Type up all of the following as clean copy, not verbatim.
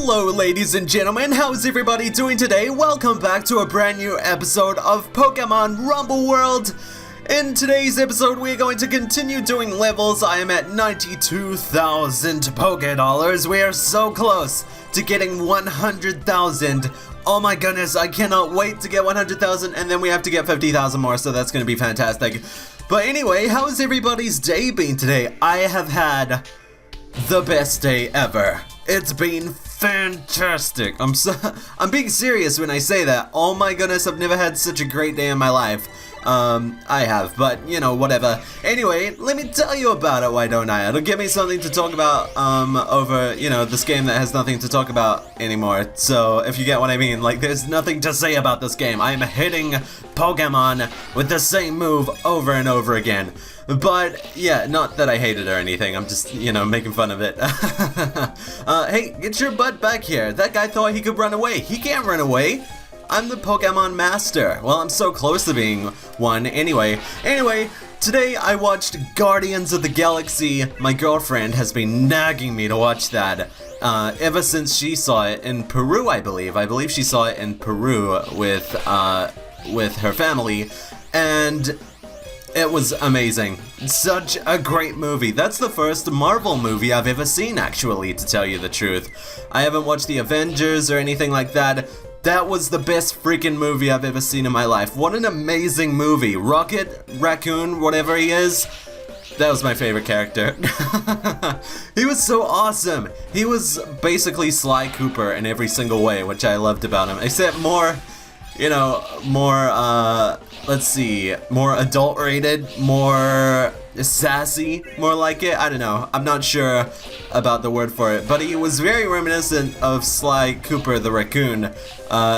Hello ladies and gentlemen, how's everybody doing today? Welcome back to a brand new episode of Pokemon Rumble World. In today's episode we're going to continue doing levels. I am at 92,000 Poké-Dollars. We are so close to getting 100,000. Oh my goodness, I cannot wait to get 100,000 and then we have to get 50,000 more, so that's going to be fantastic. But anyway, how's everybody's day been today? I have had the best day ever. It's been fantastic. I'm being serious when I say that. Oh my goodness, I've never had such a great day in my life. I have, but you know, whatever. Anyway, let me tell you about it, why don't I? It'll give me something to talk about, over, you know, this game that has nothing to talk about anymore. So, if you get what I mean, like, there's nothing to say about this game. I'm hitting Pokemon with the same move over and over again. But, yeah, not that I hate it or anything, I'm just, you know, making fun of it. Hey, get your butt back here. That guy thought he could run away. He can't run away. I'm the Pokemon Master. Well, I'm so close to being one anyway. Anyway, today I watched Guardians of the Galaxy. My girlfriend has been nagging me to watch that ever since she saw it in Peru, I believe. I believe she saw it in Peru with her family, and it was amazing. Such a great movie. That's the first Marvel movie I've ever seen, actually, to tell you the truth. I haven't watched the Avengers or anything like that. That was the best freaking movie I've ever seen in my life. What an amazing movie. Rocket Raccoon, whatever he is, that was my favorite character. He was so awesome. He was basically Sly Cooper in every single way, which I loved about him. Except more, you know, let's see, more adult rated, more sassy, more like it. I don't know. I'm not sure about the word for it, but he was very reminiscent of Sly Cooper the raccoon.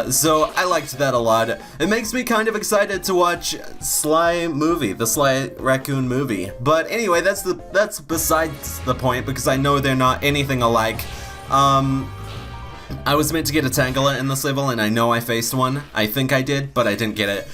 So I liked that a lot. It makes me kind of excited to watch the Sly Raccoon movie. But anyway, that's besides the point, because I know they're not anything alike. I was meant to get a Tangela in this level, and I know I faced one. I think I did, but I didn't get it.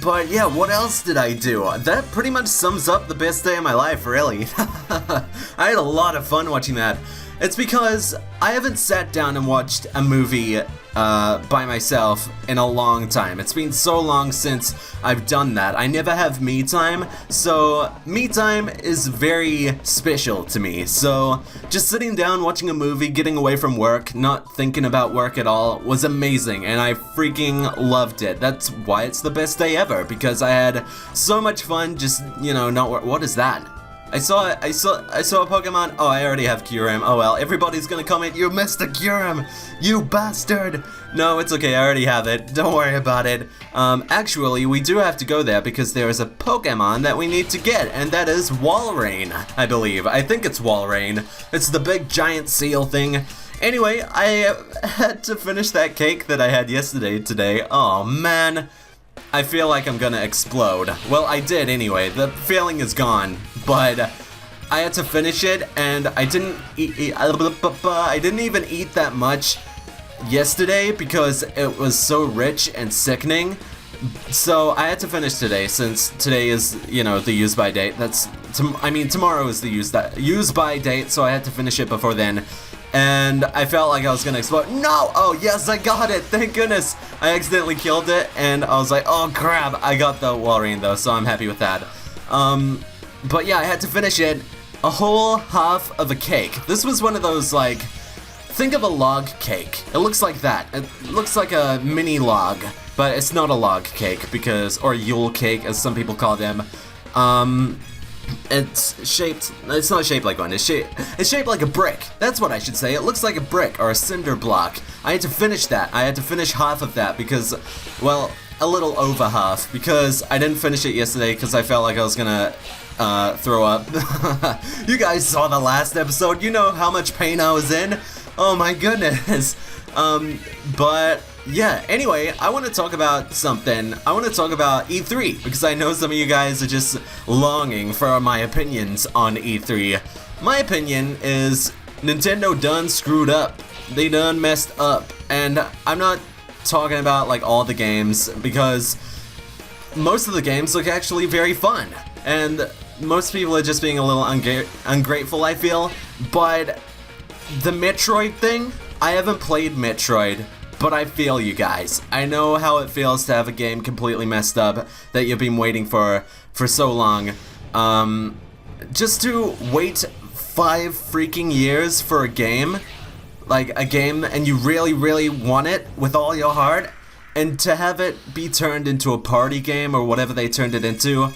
But yeah, what else did I do? That pretty much sums up the best day of my life, really. I had a lot of fun watching that. It's because I haven't sat down and watched a movie by myself in a long time. It's been so long since I've done that. I never have me time, so me time is very special to me. So just sitting down, watching a movie, getting away from work, not thinking about work at all, was amazing, and I freaking loved it. That's why it's the best day ever, because I had so much fun just, you know, what is that? I saw a Pokemon. Oh, I already have Kyurem. Oh well, everybody's gonna comment, you missed the Kyurem, you bastard. No, it's okay, I already have it. Don't worry about it. Actually, we do have to go there because there is a Pokemon that we need to get, and that is Walrein, I believe. I think it's Walrein. It's the big giant seal thing. Anyway, I had to finish that cake that I had yesterday today. Oh man. I feel like I'm gonna explode. Well, I did anyway. The feeling is gone, but I had to finish it, and I didn't even eat that much yesterday because it was so rich and sickening. So I had to finish today, since today is, you know, the use by date. Tomorrow is the use by date, so I had to finish it before then. And I felt like I was gonna explode. No! Oh, yes, I got it! Thank goodness! I accidentally killed it, and I was like, oh crap! I got the Walrein though, so I'm happy with that. But yeah, I had to finish it. A whole half of a cake. This was one of those, like, think of a log cake. It looks like that. It looks like a mini log, but it's not a log cake, or Yule cake, as some people call them. It's not shaped like one, it's shaped like a brick. That's what I should say. It looks like a brick or a cinder block. I had to finish that. I had to finish half of that because, well, a little over half, because I didn't finish it yesterday because I felt like I was gonna throw up. You guys saw the last episode. You know how much pain I was in. Oh my goodness. But yeah, anyway, I want to talk about something. I want to talk about E3, because I know some of you guys are just longing for my opinions on E3. My opinion is Nintendo done screwed up. They done messed up. And I'm not talking about like all the games, because most of the games look actually very fun. And most people are just being a little ungrateful, I feel. But the Metroid thing, I haven't played Metroid, but I feel you guys. I know how it feels to have a game completely messed up that you've been waiting for so long. Just to wait 5 freaking years for a game, like a game, and you really, really want it with all your heart, and to have it be turned into a party game or whatever they turned it into,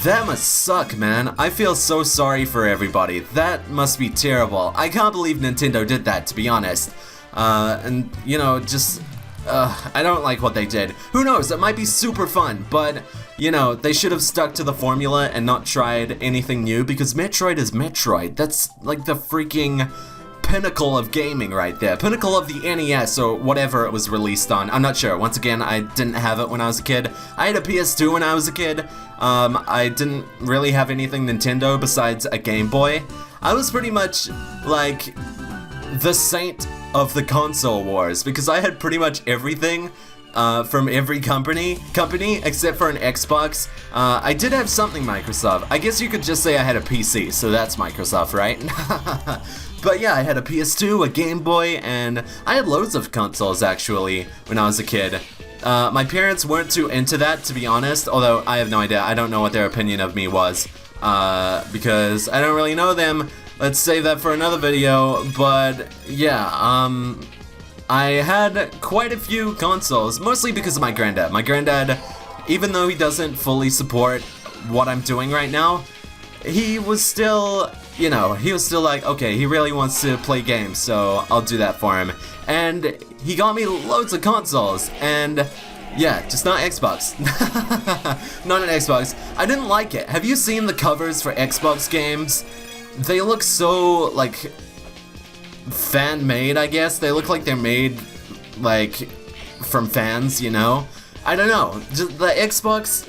that must suck, man. I feel so sorry for everybody. That must be terrible. I can't believe Nintendo did that, to be honest. And, you know, just, I don't like what they did. Who knows, it might be super fun, but, you know, they should have stuck to the formula and not tried anything new, because Metroid is Metroid. That's, like, the freaking pinnacle of gaming right there. Pinnacle of the NES, or whatever it was released on. I'm not sure. Once again, I didn't have it when I was a kid. I had a PS2 when I was a kid. I didn't really have anything Nintendo besides a Game Boy. I was pretty much, like, the saint of the console wars, because I had pretty much everything from every company except for an Xbox. I did have something Microsoft. I guess you could just say I had a PC, so that's Microsoft, right? But yeah, I had a PS2, a Game Boy, and I had loads of consoles actually when I was a kid. My parents weren't too into that, to be honest, although I have no idea. I don't know what their opinion of me was, because I don't really know them. Let's save that for another video, but yeah, I had quite a few consoles, mostly because of my granddad. My granddad, even though he doesn't fully support what I'm doing right now, he was still, you know, he was still like, okay, he really wants to play games, so I'll do that for him. And he got me loads of consoles, and yeah, just not Xbox. Not an Xbox. I didn't like it. Have you seen the covers for Xbox games? They look so, like, fan-made, I guess. They look like they're made, like, from fans, you know? I don't know. Just the Xbox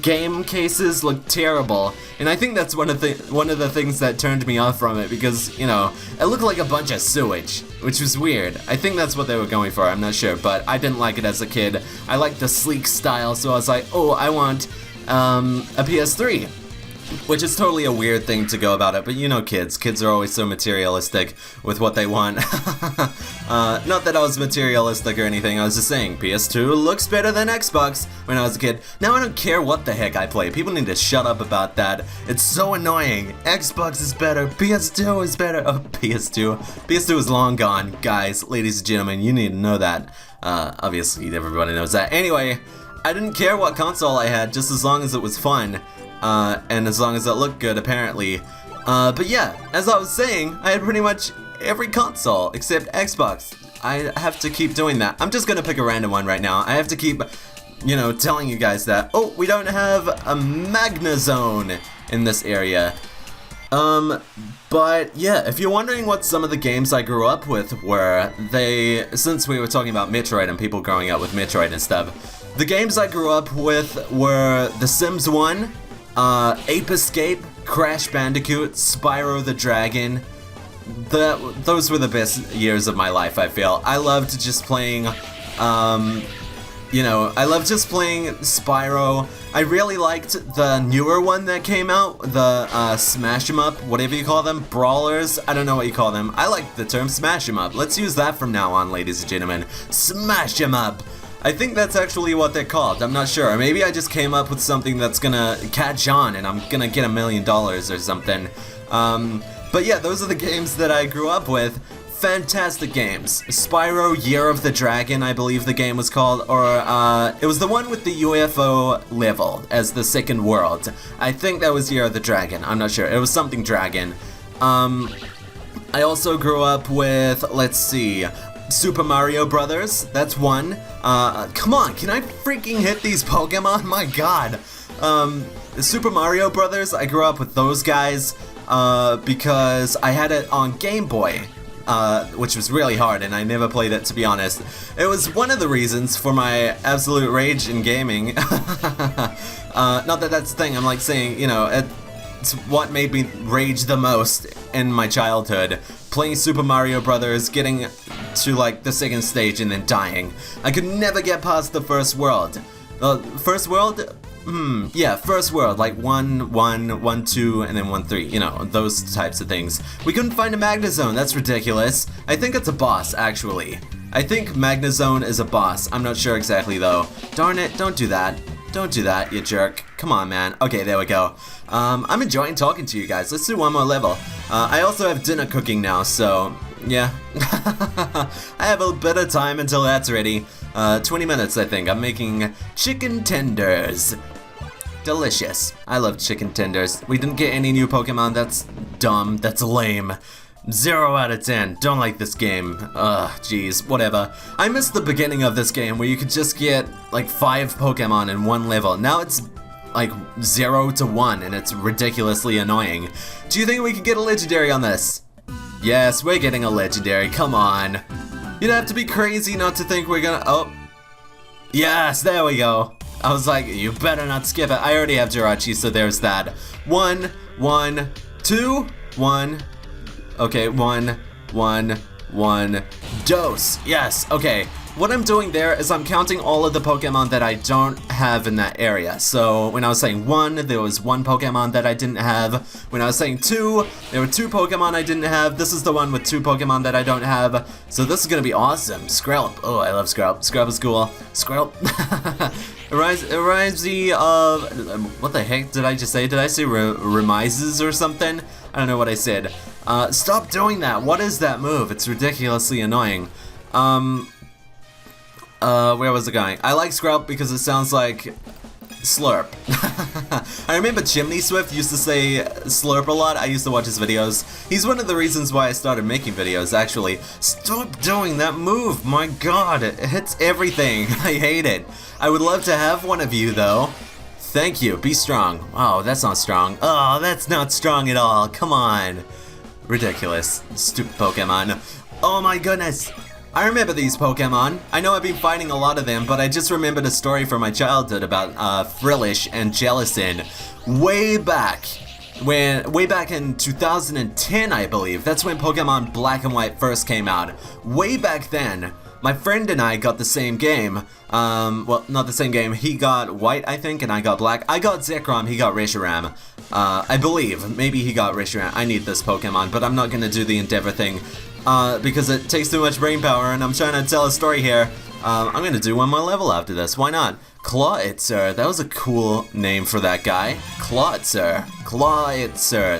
game cases look terrible, and I think that's one of the things that turned me off from it, because, you know, it looked like a bunch of sewage, which was weird. I think that's what they were going for, I'm not sure, but I didn't like it as a kid. I liked the sleek style, so I was like, oh, I want a PS3. Which is totally a weird thing to go about it, but you know kids. Kids are always so materialistic with what they want. Not that I was materialistic or anything, I was just saying PS2 looks better than Xbox when I was a kid. Now I don't care what the heck I play. People need to shut up about that. It's so annoying. Xbox is better, PS2 is better. Oh, PS2. PS2 is long gone, guys, ladies and gentlemen, you need to know that. Obviously everybody knows that. Anyway, I didn't care what console I had, just as long as it was fun. And as long as it looked good, apparently. But yeah, as I was saying, I had pretty much every console except Xbox. I have to keep doing that. I'm just gonna pick a random one right now. I have to keep, you know, telling you guys that, oh, we don't have a Magna Zone in this area. But yeah, if you're wondering what some of the games I grew up with were, since we were talking about Metroid and people growing up with Metroid and stuff, the games I grew up with were The Sims 1, Ape Escape, Crash Bandicoot, Spyro the Dragon. Those were the best years of my life, I feel. I loved just playing, you know, I loved just playing Spyro. I really liked the newer one that came out, the Smash 'em Up, whatever you call them, brawlers. I don't know what you call them. I like the term Smash 'em Up. Let's use that from now on, ladies and gentlemen. Smash 'em Up. I think that's actually what they're called, I'm not sure. Maybe I just came up with something that's gonna catch on and I'm gonna get $1 million or something. But yeah, those are the games that I grew up with. Fantastic games. Spyro Year of the Dragon, I believe the game was called, or it was the one with the UFO level as the second world. I think that was Year of the Dragon, I'm not sure. It was something dragon. I also grew up with, let's see, Super Mario Brothers, that's one. Come on, can I freaking hit these Pokemon? My god. Super Mario Brothers, I grew up with those guys because I had it on Game Boy, which was really hard and I never played it, to be honest. It was one of the reasons for my absolute rage in gaming. Not that that's the thing, I'm like saying, you know, it's what made me rage the most in my childhood. Playing Super Mario Brothers, getting to like the second stage and then dying. I could never get past the first world. The first world, Yeah, first world, like 1, 1, 1, 2, and then 1, 3, you know, those types of things. We couldn't find a Magnezone, that's ridiculous. I think it's a boss, actually. I think Magnezone is a boss, I'm not sure exactly though. Darn it, don't do that. Don't do that, you jerk. Come on, man. Okay, there we go. I'm enjoying talking to you guys. Let's do one more level. I also have dinner cooking now, so yeah. I have a bit of time until that's ready. 20 minutes, I think. I'm making chicken tenders. Delicious. I love chicken tenders. We didn't get any new Pokemon. That's dumb. That's lame. 0 out of 10. Don't like this game. Ugh, jeez, whatever. I missed the beginning of this game where you could just get like 5 Pokemon in one level. Now it's like 0 to 1 and it's ridiculously annoying. Do you think we could get a legendary on this? Yes, we're getting a legendary. Come on. You'd have to be crazy not to think we're gonna... Oh. Yes, there we go. I was like, you better not skip it. I already have Jirachi, so there's that. 1, 1, 2, 1... Okay, 1, 1, 1, dose. Yes, okay. What I'm doing there is I'm counting all of the Pokemon that I don't have in that area. So when I was saying 1, there was 1 Pokemon that I didn't have. When I was saying 2, there were 2 Pokemon I didn't have. This is the one with 2 Pokemon that I don't have. So this is gonna be awesome. Skrelp. Oh, I love Skrelp. Skrelp is cool. Skrelp. It reminds me of... what the heck did I just say? Did I say remises or something? I don't know what I said. Stop doing that. What is that move? It's ridiculously annoying. Where was it going? I like Skrelp because it sounds like slurp. I remember Chimney Swift used to say slurp a lot. I used to watch his videos. He's one of the reasons why I started making videos, actually. Stop doing that move. My god, it hits everything. I hate it. I would love to have one of you, though. Thank you. Be strong. Oh, that's not strong. Oh, that's not strong at all. Come on. Ridiculous. Stupid Pokemon. Oh my goodness. I remember these Pokemon. I know I've been fighting a lot of them, but I just remembered a story from my childhood about Frillish and Jellicent. Way back in 2010, I believe. That's when Pokemon Black and White first came out. Way back then, my friend and I got the same game. Well, not the same game. He got White, I think, and I got Black. I got Zekrom, he got Reshiram. I believe. Maybe he got Reshiram. I need this Pokemon, but I'm not gonna do the Endeavor thing. Because it takes too much brain power and I'm trying to tell a story here. I'm gonna do one more level after this, why not? Clawitzer, that was a cool name for that guy. Clawitzer,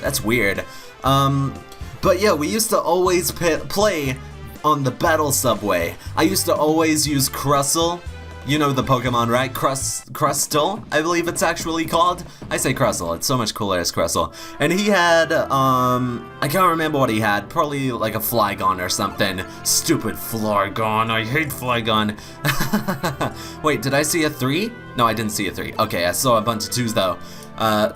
that's weird. But yeah, we used to always play on the battle subway. I used to always use Crustle. You know the Pokemon, right? Crustle, I believe it's actually called. I say Crustle, it's so much cooler as Crustle. And he had, I can't remember what he had. Probably like a Flygon or something. Stupid Flygon, I hate Flygon. Wait, did I see a 3? No, I didn't see a 3. Okay, I saw a bunch of 2s though.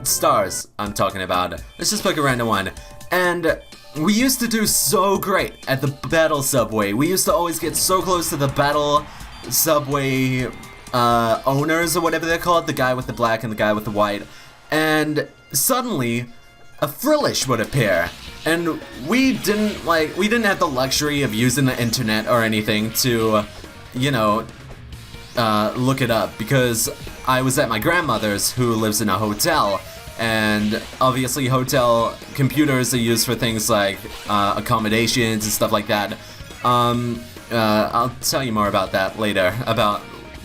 Stars, I'm talking about. Let's just pick a random one. And we used to do so great at the battle subway. We used to always get so close to the battle subway owners or whatever they're called, the guy with the black and the guy with the white, and suddenly a Frillish would appear, and we didn't have the luxury of using the internet or anything to, you know, look it up, because I was at my grandmother's, who lives in a hotel, and obviously hotel computers are used for things like accommodations and stuff like that. I'll tell you more about that later, about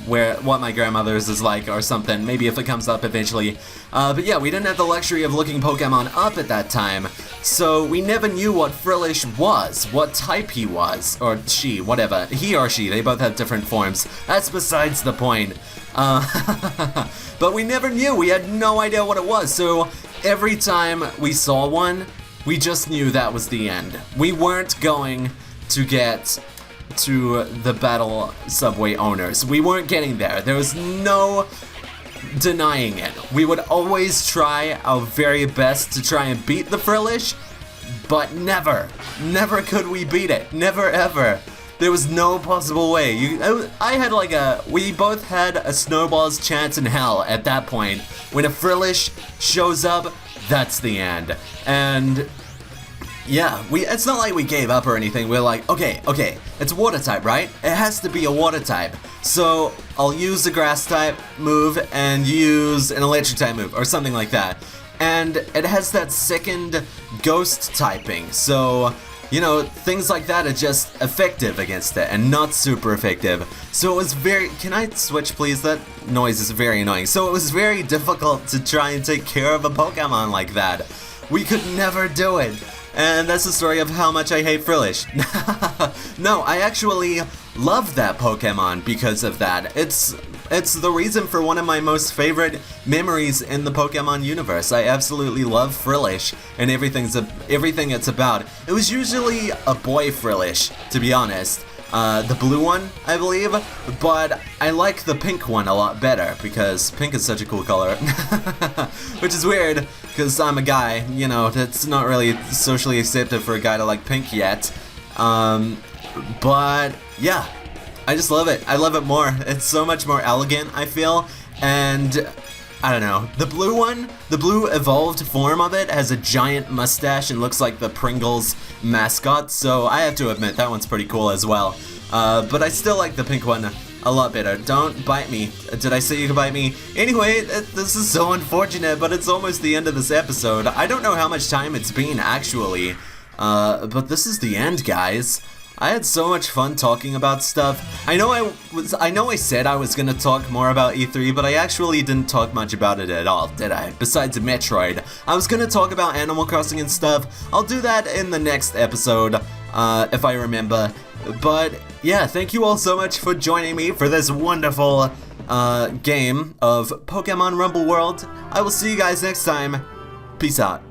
what my grandmother's is like or something, maybe if it comes up eventually. But yeah, we didn't have the luxury of looking Pokemon up at that time, so we never knew what Frillish was, what type he was, or she, whatever. He or she, they both have different forms. That's besides the point. But we never knew, we had no idea what it was, so every time we saw one, we just knew that was the end. We weren't going to get to the battle subway owners. We weren't getting there. There was no denying it. We would always try our very best to try and beat the Frillish, but never could we beat it. Never ever. There was no possible way. We both had a snowball's chance in hell at that point. When a Frillish shows up, that's the end. And Yeah, it's not like we gave up or anything. We're like, okay, it's water type, right? It has to be a water type. So I'll use a grass type move and use an electric type move or something like that. And it has that second ghost typing. So, you know, things like that are just effective against it and not super effective. So it was can I switch please? That noise is very annoying. So it was very difficult to try and take care of a Pokemon like that. We could never do it. And that's the story of how much I hate Frillish. No, I actually love that Pokemon because of that. It's the reason for one of my most favorite memories in the Pokemon universe. I absolutely love Frillish and everything it's about. It was usually a boy Frillish, to be honest. The blue one, I believe, but I like the pink one a lot better because pink is such a cool color. Which is weird, because I'm a guy, you know, that's not really socially accepted for a guy to like pink yet. But yeah, I just love it. I love it more. It's so much more elegant, I feel, and I don't know. The blue one, the blue evolved form of it has a giant mustache and looks like the Pringles mascot, so I have to admit that one's pretty cool as well. But I still like the pink one a lot better. Don't bite me. Did I say you could bite me? Anyway, this is so unfortunate, but it's almost the end of this episode. I don't know how much time it's been actually, but this is the end, guys. I had so much fun talking about stuff. I know I said I was gonna talk more about E3, but I actually didn't talk much about it at all, did I? Besides Metroid. I was gonna talk about Animal Crossing and stuff. I'll do that in the next episode, if I remember. But yeah, thank you all so much for joining me for this wonderful game of Pokemon Rumble World. I will see you guys next time. Peace out.